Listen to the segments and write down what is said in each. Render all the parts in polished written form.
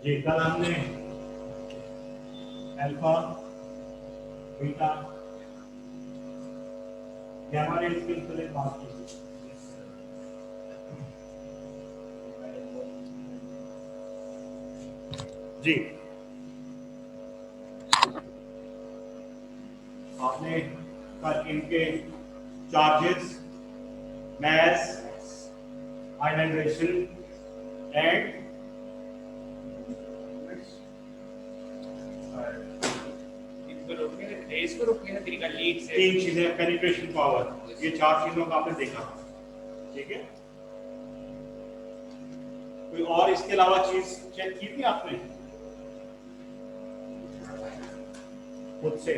जी कल हमने alpha beta gamma raise के बारे में बात की। जी आपने कल इनके चार्जेस, mass, ionization and तीन चीजें पेनिट्रेशन पावर, ये चार चीजों का आपने देखा, ठीक है। कोई और इसके अलावा चीज चेक की थी आपने खुद से?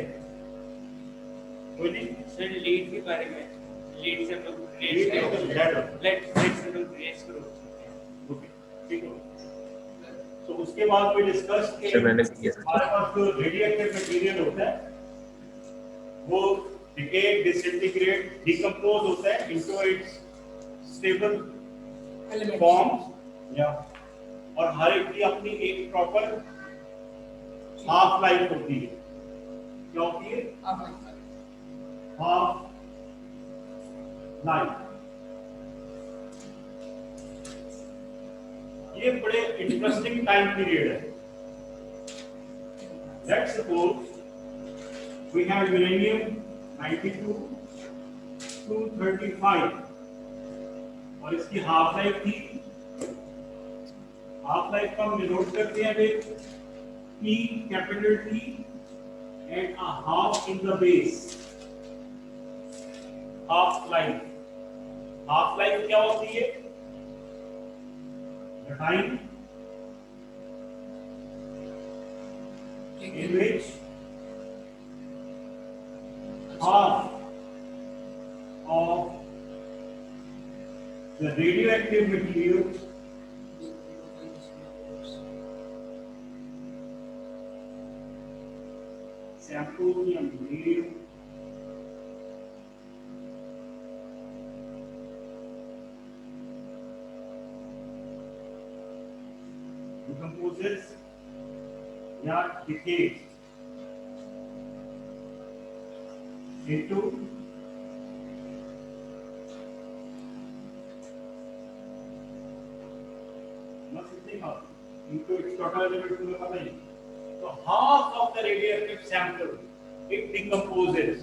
कोई नहीं सर लीड के बारे में, लीड से हम लोग ठीक है। तो उसके बाद कोई डिस्कस कि हमारे पास जो रेडिएटिव मटेरियल होता है वो डिके, डिसइंटीग्रेट, डिकम्पोज होता है इनटू इट्स स्टेबल फॉर्म या, और हर एक की अपनी एक प्रॉपर हाफ लाइफ होती है। क्या होती है? Half life. ये बड़े इंटरेस्टिंग टाइम पीरियड है। Let's suppose we have uranium 92 to 35 और इसकी हाफ लाइफ थी, हाफ लाइफ का हम नोट करते हैं with T, capital T and a half in the base। Half life, half life क्या होती है? The time in which half of the radioactive material sample या material decomposes या decays into its total element तुम्हें पता ही। तो half of the radioactive sample it decomposes।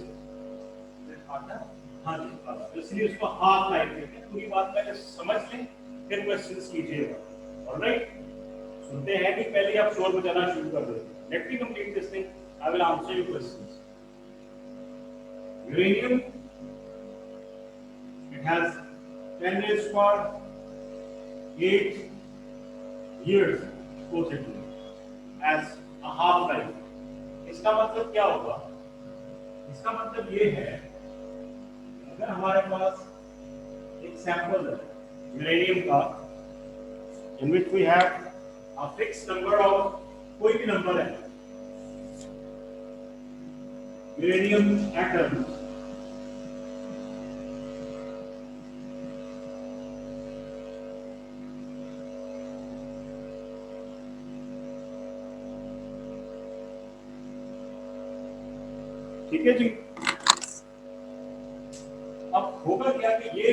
हाँ जी, तो इसलिए उसको हाफ लाइफ कहते हैं। पूरी बात पहले समझ लें फिर क्वेश्चंस कीजिएगा। ऑलराइट, सुनते हैं कि पहले आप शोर बजाना शुरू कर दो। Let me complete this thing, I will answer your questions. Uranium, it has 10 raised to power 8 years supposedly as a half life। इसका मतलब क्या होगा? इसका मतलब ये है अगर हमारे पास एक सैंपल है यूरेनियम का in which we have a fixed number of, कोई भी नंबर है, यूरेनियम एटम, ठीक है जी। अब होगा क्या कि ये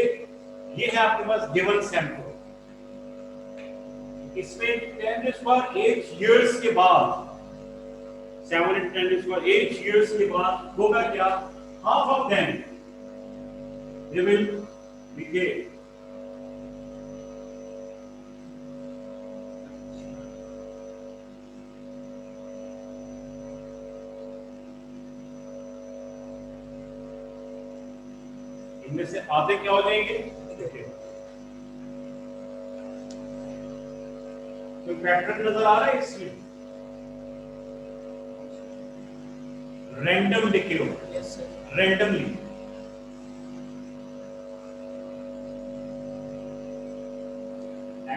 है आपके पास गिवन सैंपल, इसमें 10⁸ years के बाद 7 and 10⁸ years के बाद होगा क्या? half of them they will decay। इनमें से आधे क्या हो जाएंगे? तो पैटर्न नजर आ रहा है इसमें? रैंडम डिके होगा, रैंडमली।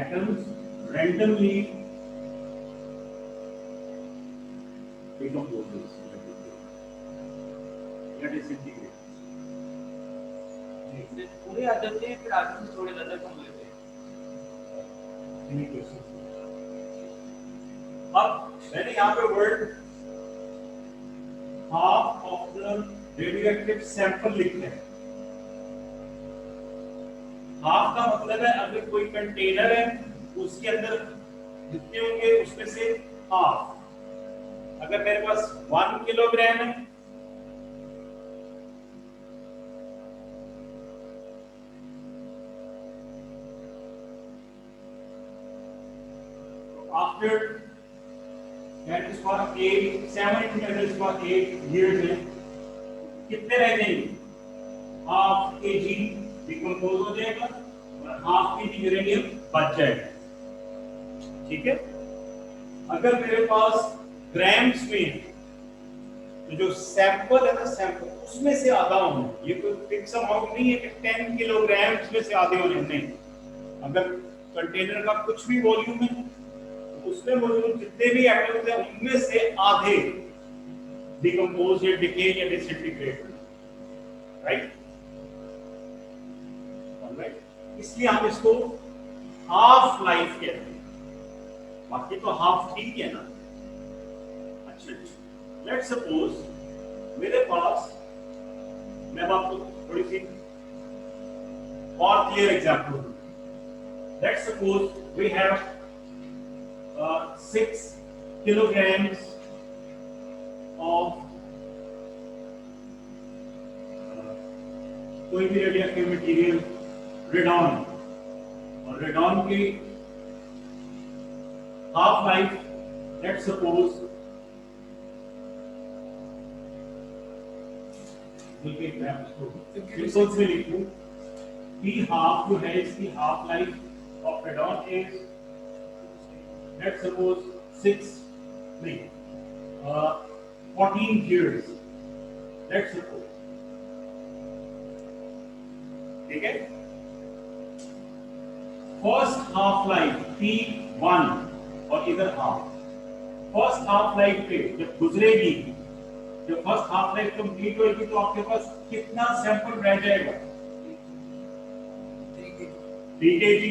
एटम्स रैंडमली डिकम्पोजेस या डिसइंटीग्रेट। पूरे आ जाते हैं, फिर आगे से थोड़े ज्यादा कम लेते हैं। अब मैंने यहाँ पे word half of the radioactive sample लिखा है। हाफ का मतलब है अगर कोई कंटेनर है उसके अंदर जितने होंगे उसमें से हाफ। अगर मेरे पास 1 किलोग्राम है after that is for 7 that is for 8 years है कितने रह जाएंगे? हाफ के जी डिकम्पोज हो जाएगा और हाफ के जी यूरेनियम बच जाएगा। ठीक है, अगर मेरे पास ग्राम्स में है तो जो सैंपल है ना सैंपल उसमें से आधा होना, ये कोई फिक्स अमाउंट नहीं है कि 10 किलोग्राम में से आधे होने नहीं। अगर कंटेनर का कुछ भी वॉल्यूम है तो उसमें मौजूद जितने भी एटम्स हैं उनमें से आधे डिकम्पोज या डिके या डिसइंटीग्रेट, राइट? ऑलराइट, इसलिए हम इसको हाफ लाइफ कहते हैं। बाकी तो हाफ ठीक है ना। अच्छा, लेट्स सपोज मेरे पास, मैं आपको थोड़ी सी और क्लियर एग्जांपल दूं। Let's suppose we have 6 kilograms of कोई भी रेडियोएक्टिव मटेरियल रेडॉन, और रेडॉन की half life let's suppose simple से लिखूं कि हाफ जो है इसकी half life of radon is let's suppose 14 years let's suppose. ठीक है, फर्स्ट हाफ लाइफ T1 और इधर हाफ। फर्स्ट हाफ लाइफ पे जब गुजरेगी, जब फर्स्ट हाफ लाइफ कंप्लीट होगी तो आपके पास कितना सैंपल रह जाएगा? 3 kg।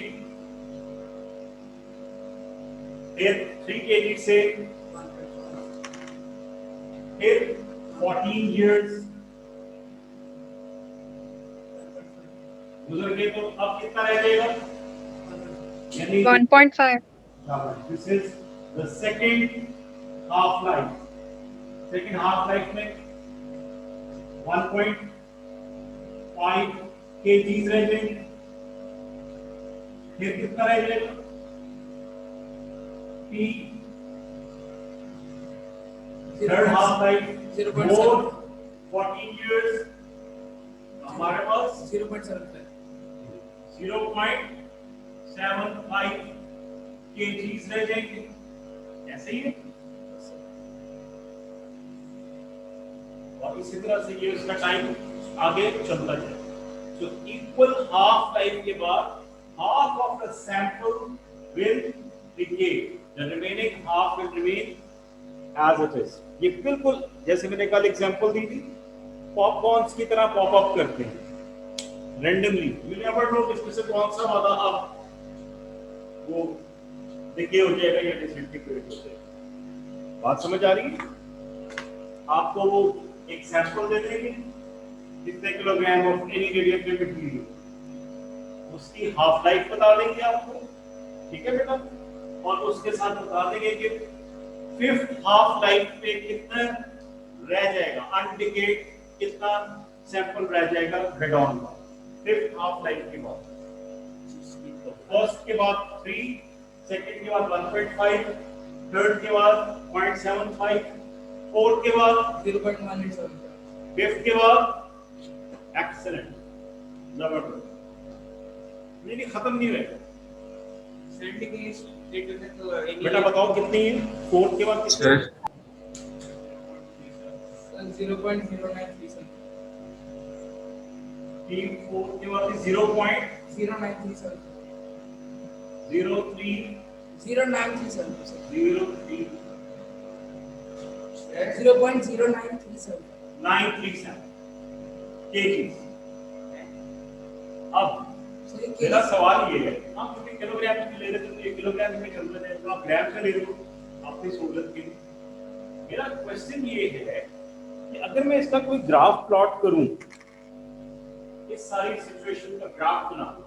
फिर 3 kg से फिर 14 years गुजर गए तो अब कितना रह जाएगा? 1.5. This is the second half life. Second half life में 1.5 kgs रह जाएंगे। फिर कितना रह जाएगा? T third half life more 14 years हमारे पास 0.75 kgs रह जाएंगे। ऐसे ही है, और इसी तरह से ये उसका टाइम आगे चलता जाए। So equal half life के बाद half of the sample will decay, the remaining half will remain as it is। ये बिल्कुल जैसे मैंने कल एग्जांपल दी थी, पॉपकॉर्न्स की तरह पॉप अप करते हैं रैंडमली। यू नेवर नो इसमें से कौन सा वाला अब वो डिके हो जाएगा या डिसइंटीग्रेट हो जाएगा। बात समझ आ रही है? आपको वो एक सैंपल दे देंगे कितने kilogram of any radioactive material, उसकी हाफ लाइफ बता देंगे आपको। ठीक है बेटा, और उसके साथ बता देंगे कि फिफ्थ हाफ लाइफ पे कितना रह जाएगा अनडिकेट, कितना सैंपल रह जाएगा रेडॉन का फिफ्थ हाफ लाइफ के बाद। तो फर्स्ट के बाद 3, सेकंड के बाद 1.5, थर्ड के बाद 0.75, फोर्थ के बाद 0.187, फिफ्थ के बाद एक्सीलेंट, जबरदस्त। नहीं खत्म नहीं रहेगा। बेटा बताओ कितनी है? फोर्थ के बाद कितनी? 0.093, टीम फोर्थ के बाद 0.093 kgs। अब मेरा सवाल ये है, आप क्योंकि किलोग्राम में ले रहे थे तो ये किलोग्राम में चल रहे थे, तो आप ग्राम में ले लो, आपको अपनी सहूलत के लिए। मेरा क्वेश्चन ये है कि अगर मैं इसका कोई ग्राफ प्लॉट करूं, इस सारी सिचुएशन का ग्राफ बना दूं,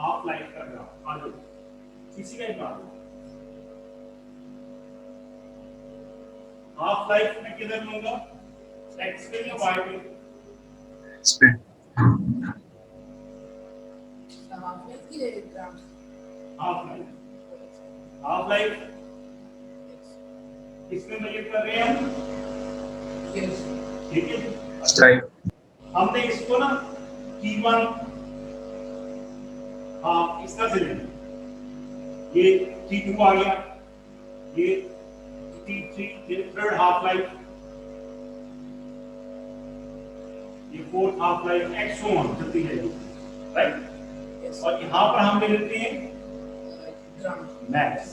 हाफ लाइफ का ग्राफ, आ जाओ किसी का ही बना दो। हाफ लाइफ में किधर लूंगा, एक्स पे या वाई पे? इस पे हाफ लाइफ किसमें मेजर कर रहे हैं हम? ठीक है, टाइम हमने इसको ना T1 इसका से लेना, ये T2 आ गया, ये T3 थर्ड हाफ लाइफ, ये fourth half life, x so on चलती जाएगी, राइट। और यहाँ पर हम ले लेते हैं मैक्स,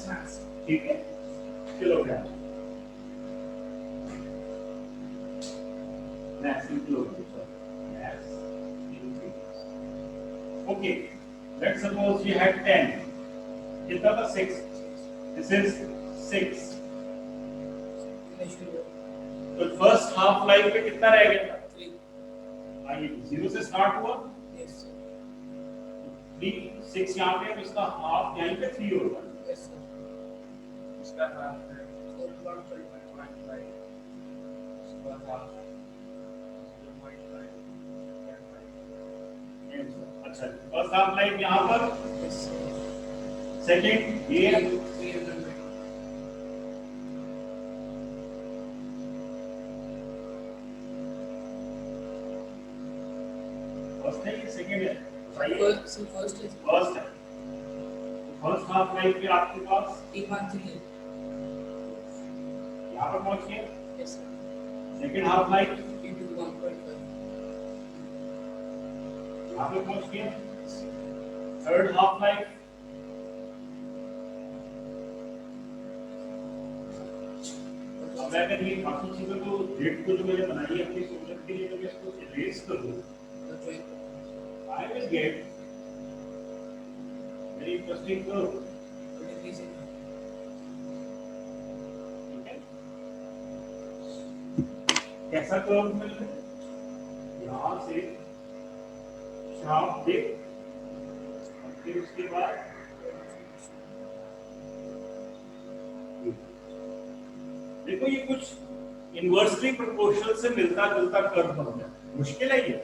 ठीक है, kilogram, max in kilogram, max in kilogram. Okay, let's suppose you had 10, कितना था 6, this is 6, तो फर्स्ट हाफ लाइफ पे कितना रह गया? 0 से स्टार्ट हुआ, 3, 6 यहाँ पे, तो इसका हाफ यहीं पे 3 होगा, इसका हाफ है 4.5, इसका हाफ 0.5। अच्छा, फर्स्ट हाफ लाइफ यहाँ पर, सेकंड ये फर्स्ट है कि सेकंड है? फर्स्ट है। फर्स्ट हाफ लाइफ पे आपके पास यहाँ पर पहुंच गए, सेकंड हाफ लाइफ यहाँ पे पहुंच गए, थर्ड हाफ लाइफ अब अगर ये बाकी चीजों को डेट को जो मैंने बनाई है अपनी सहूलत के लिए, तो मैं इसको इरेज कर दूं, I will get very interesting curve. कैसा कर्व मिल रहा है? यहाँ से शार्प डिप, फिर उसके बाद देखो ये कुछ इनवर्सली प्रोपोर्शनल से मिलता जुलता कर्व बन गया। मुश्किल है ये,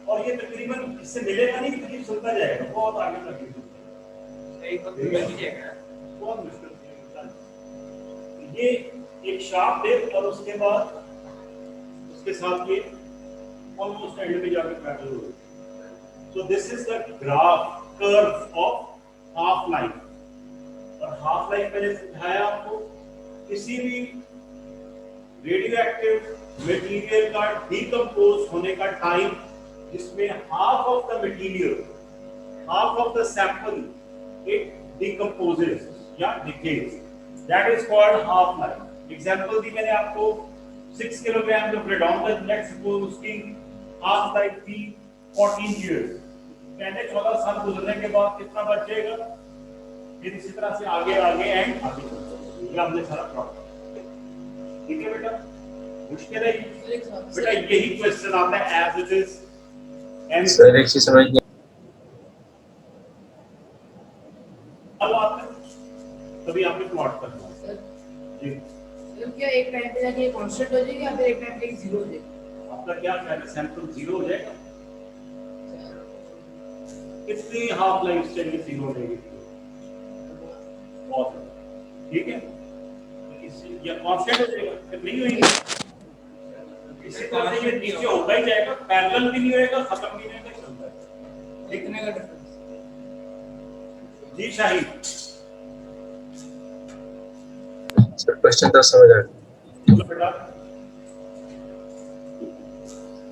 और ये तकरीबन इससे मिलेगा नहीं, तकरीबन चलता जाएगा, बहुत आगे तक बहुत मुश्किल। ये एक शार्प डिप और उसके बाद उसके साथ ये ऑलमोस्ट एंड पे जाकर पैरेलल हो। So this is the graph curve of half life. और हाफ लाइफ मैंने समझाया आपको, किसी भी रेडियो एक्टिव मटेरियल का डिकम्पोज होने का टाइम, जिसमें half of the material, half of the sample it decomposes या decays, that is called half life. Example दी मैंने आपको 6 किलोग्राम जो रेडॉन था, लेट्स सपोज उसकी हाफ लाइफ थी 14 इयर्स, पहले 14 साल गुजरने के बाद कितना बच जाएगा, फिर इसी तरह से आगे आगे एंड आगे, ये हमने सारा प्रॉब्लम। ठीक है बेटा, मुश्किल है बेटा, यही क्वेश्चन आता है as it is. And sir एक चीज समझ गया, अब आपने तभी आपने प्लॉट करना है जी। तो क्या एक टाइम पे जाके कांस्टेंट हो जाएगा या फिर एक टाइम पे एक जीरो हो जाएगा? आपका क्या कहना है, सैंपल जीरो हो जाएगा? कितनी हाफ लाइफ चाहिए जीरो होने के लिए? बहुत है, ठीक है, इससे ये कांस्टेंट हो जाएगा, फिर नहीं होगी, इसी तरह से ये नीचे होता ही जाएगा, पैरेलल भी नहीं होएगा, खत्म भी नहीं होगा, चलता है। कितने का डिफरेंस? जी शाहिद, सर क्वेश्चन तो समझ आ गया, बोलो बेटा।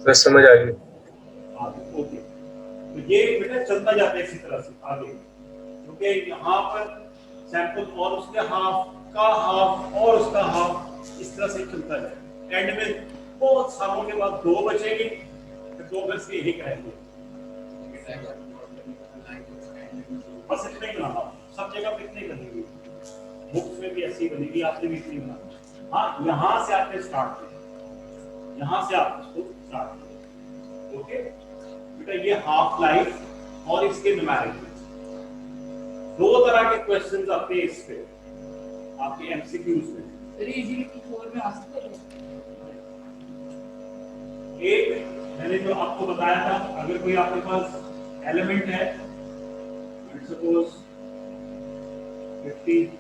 सर समझ आ गई। ओके, तो ये बेटा चलता जाता है इसी तरह से आगे, क्योंकि यहाँ पर सैंपल और उसके हाफ का हाफ और उसका हाफ, इस तरह से चलता जाए, एंड में बहुत सालों के बाद 2 बचेंगे, फिर 2 बच के 1 रहेंगे। बस इतना ही बनाना, सब जगह पे इतना ही बनेगी, बुक्स में भी ऐसी बनेगी, आपने भी इतनी बनाना। हाँ, यहाँ से आपने स्टार्ट किया, यहाँ से आप इसको स्टार्ट किया। ओके बेटा, ये हाफ लाइफ और इसके न्यूमेरिकल 2 तरह के क्वेश्चंस आते हैं इस पे आपके एमसीक्यूज में। यूजुअली 4 में आ सकते हैं। एक मैंने जो आपको बताया था, अगर कोई आपके पास एलिमेंट है, सपोज 56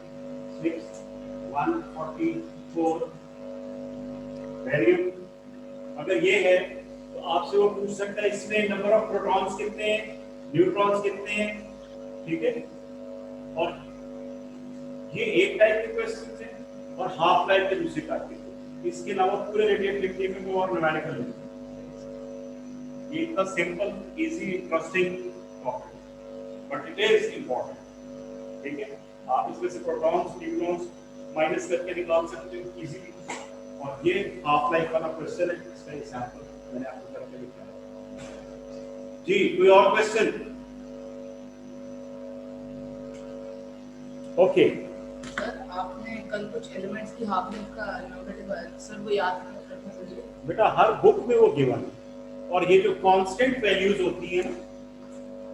144 वैल्यू, अगर ये है तो आपसे वो पूछ सकता है इसमें नंबर ऑफ प्रोटॉन्स कितने हैं, न्यूट्रॉन्स कितने हैं, ठीक है। और ये एक टाइप के क्वेश्चन है और हाफ लाइफ के दूसरे टाइप के। इसके अलावा पूरे रेडिएटिविटी में वो और न्यूमेरिकल है। ये इतना simple, easy, interesting topic, but it is important, ठीक है। आप इसमें से प्रोटॉन्स न्यूट्रॉन्स माइनस करके निकाल सकते हो इजीली। और ये हाफ लाइफ वाला क्वेश्चन है, इसका एग्जांपल मैंने आपको करके दिखाया। जी, कोई और क्वेश्चन? ओके सर आपने कल कुछ एलिमेंट्स की हाफ लाइफ का नंबर दिखाया, सर वो याद रखना चाहिए बेटा, हर बुक में वो गिवन है। और ये जो कांस्टेंट वैल्यूज होती है ना,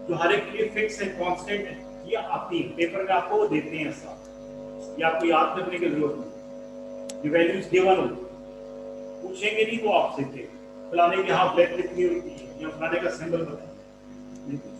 जो हर एक के लिए फिक्स है, कांस्टेंट है, ये आती है पेपर में, आपको वो देते हैं ऐसा, ये आपको याद करने की जरूरत नहीं। ये वैल्यूज गिवन होती है, पूछेंगे नहीं वो आपसे के फलाने की हाफ लाइफ कितनी होती है या फलाने का सिंबल बताएं, नहीं पूछेंगे।